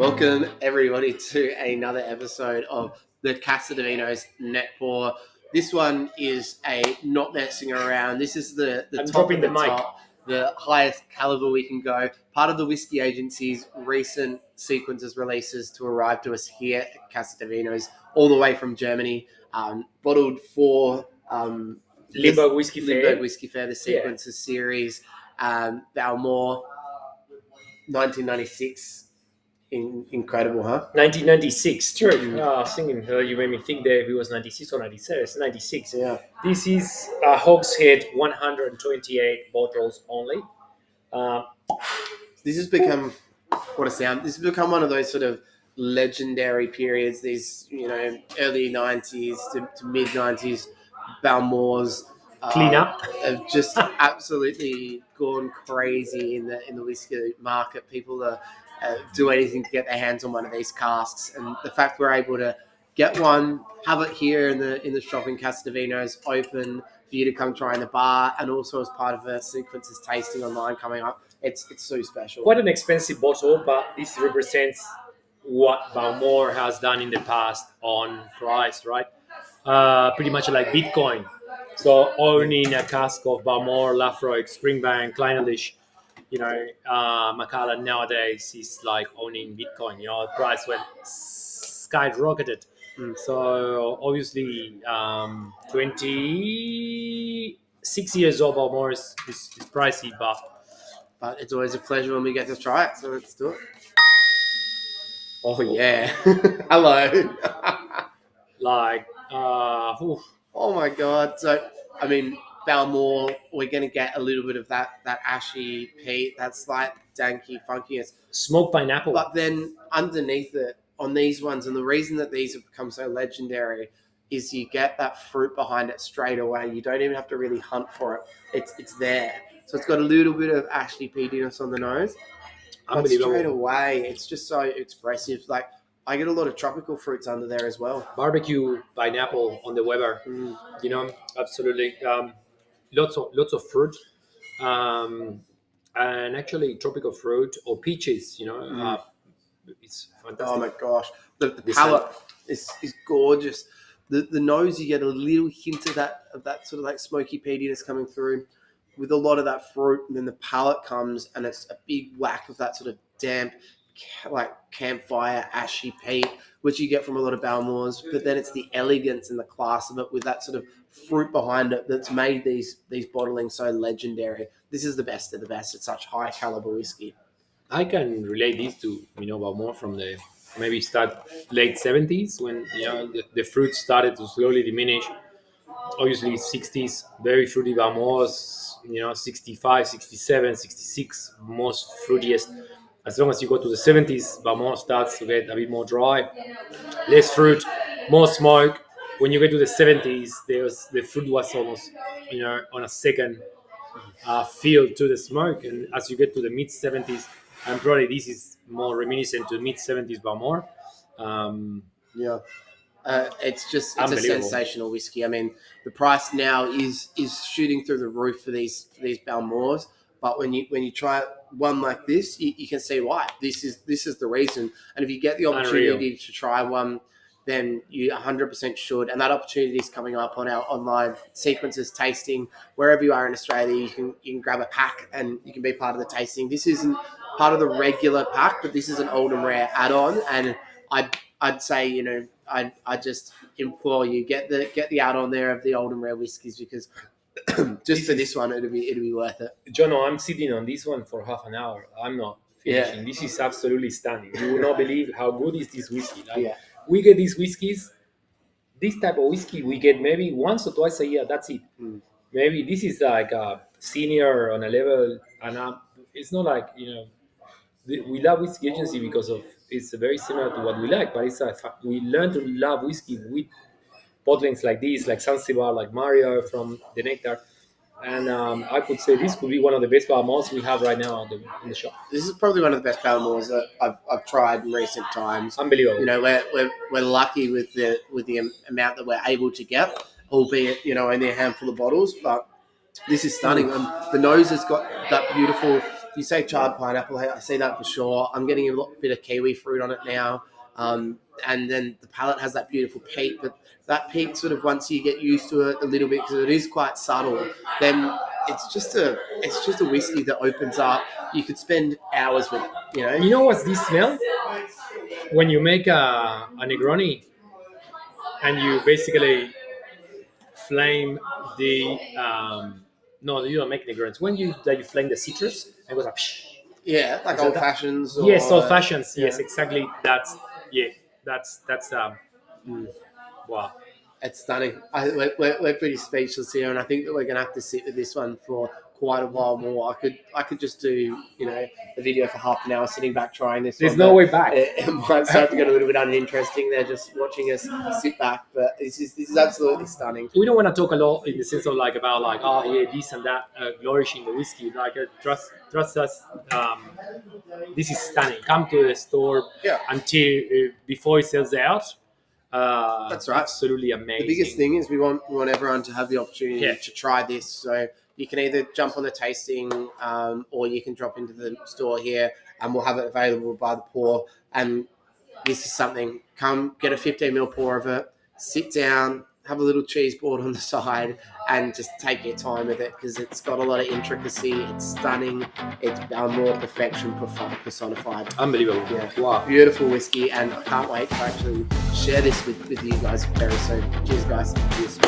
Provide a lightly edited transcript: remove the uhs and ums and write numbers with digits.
Welcome everybody to another episode of the Casa de Vinos Net Pour. This one is a not messing around. This is the I'm top dropping of the the mic. top, the highest caliber we can go. Part of the Whiskey Agency's recent sequences releases to arrive to us here at Casa de Vinos, all the way from Germany, bottled for Limburg Whiskey Limburg Fair. Whiskey Fair, the sequences series, Balmore, 1996. Incredible, huh? 1996, true. Thinking, you made me think that if it was 96 or 97. It's 96. Yeah. This is a Hogshead 128 bottles only. This has become, what a sound. This has become one of those sort of legendary periods, these, early 90s to mid 90s Balmores. Clean up. Have just absolutely gone crazy in the whiskey market. People are do anything to get their hands on one of these casks, and the fact we're able to get one, have it here in the shop in Casa de Vinos, open for you to come try in the bar, and also as part of a sequences tasting online coming up. It's so special. Quite an expensive bottle, but this represents what Balmore has done in the past on price, right? Pretty much like Bitcoin. So owning a cask of Balmore, Lafroig, Springbank, Clynelish, Macallan nowadays is like owning Bitcoin. The price went skyrocketed. So obviously, 26 years old Balmore is pricey, but it's always a pleasure when we get to try it. So let's do it. Oh yeah, hello. Oh my god. So I mean, Balmore, we're going to get a little bit of that ashy peat, that slight danky funkiness. Smoked pineapple. But then underneath it, on these ones, and the reason that these have become so legendary is you get that fruit behind it straight away. You don't even have to really hunt for it. It's there. So it's got a little bit of ashy peatiness on the nose. But straight away, it's just so expressive. Like, I get a lot of tropical fruits under there as well. Barbecue pineapple on the Weber, absolutely. Lots of fruit, and actually tropical fruit or peaches. It's fantastic. Oh my gosh, the palate is gorgeous. The nose, you get a little hint of that sort of like smoky peatiness coming through, with a lot of that fruit, and then the palate comes, and it's a big whack of that sort of damp, like campfire ashy peat, which you get from a lot of Balmores. But then it's the elegance and the class of it with that sort of fruit behind it that's made these bottlings so legendary. This is the best of the best. It's such high caliber whiskey. I can relate this to Balmore from the maybe start late 70s when the fruit started to slowly diminish. Obviously 60s, very fruity Balmores, 65, 67, 66, most fruitiest. As long as you go to the 70s, Balmore starts to get a bit more dry, less fruit, more smoke. When you get to the 70s, the fruit was almost, on a second feel to the smoke. And as you get to the mid 70s, and probably this is more reminiscent to mid 70s Balmore. It's a sensational whiskey. I mean, the price now is shooting through the roof for these Balmores. But when you try one like this, you can see why. This is the reason. And if you get the opportunity to try one, then you 100% should. And that opportunity is coming up on our online sequences tasting. Wherever you are in Australia, you can grab a pack and you can be part of the tasting. This isn't part of the regular pack, but this is an old and rare add-on. And I'd say, I just implore you, get the add-on there of the old and rare whiskies, because just for this one, it'll be worth it. Jono, I'm sitting on this one for half an hour. I'm not finishing. Yeah. This is absolutely stunning. You will not believe how good is this whiskey. We get these whiskeys, this type of whiskey, we get maybe once or twice a year. That's it. Maybe this is like a senior on a level, and it's not like we love Whiskey Agency because of it's very similar to what we like, but we learn to love whiskey with bottlings like this, like Zanzibar, like Mario from the Nectar. And I could say this could be one of the best Balmores we have right now in the shop. This is probably one of the best Balmores that I've tried in recent times. Unbelievable. We're lucky with the amount that we're able to get, albeit only a handful of bottles. But this is stunning. The nose has got that beautiful you say charred pineapple, I see that for sure. I'm getting a little bit of kiwi fruit on it now. And then the palate has that beautiful peat, but that peat sort of, once you get used to it a little bit, because it is quite subtle, then it's just a whiskey that opens up. You could spend hours with it, you know. You know what's this smell? When you make a Negroni and you basically flame the no, you don't make Negronis. When you flame the citrus and it goes like psh. Yeah, like old fashions. Yes, old fashions. Yeah. Yes, exactly. That's wow. It's stunning. We're pretty speechless here, and I think that we're going to have to sit with this one for quite a while more. I could just do, you know, a video for half an hour sitting back trying this. There's no way back. It might start to get a little bit uninteresting. They're just watching us sit back, but this is absolutely stunning. We don't want to talk a lot in the sense of like about like, oh yeah, this and that, flourishing the whiskey. Like trust us. This is stunning. Come to the store until before it sells out. That's right. Absolutely amazing. The biggest thing is we want everyone to have the opportunity to try this. So you can either jump on the tasting, or you can drop into the store here, and we'll have it available by the pour. And this is something. Come get a 15ml pour of it. Sit down. Have a little cheese board on the side and just take your time with it, because it's got a lot of intricacy. It's stunning. It's Balmore perfection personified. Unbelievable. Yeah. Wow. Beautiful whiskey, and I can't wait to actually share this with you guys very soon. Cheers, guys. Cheers.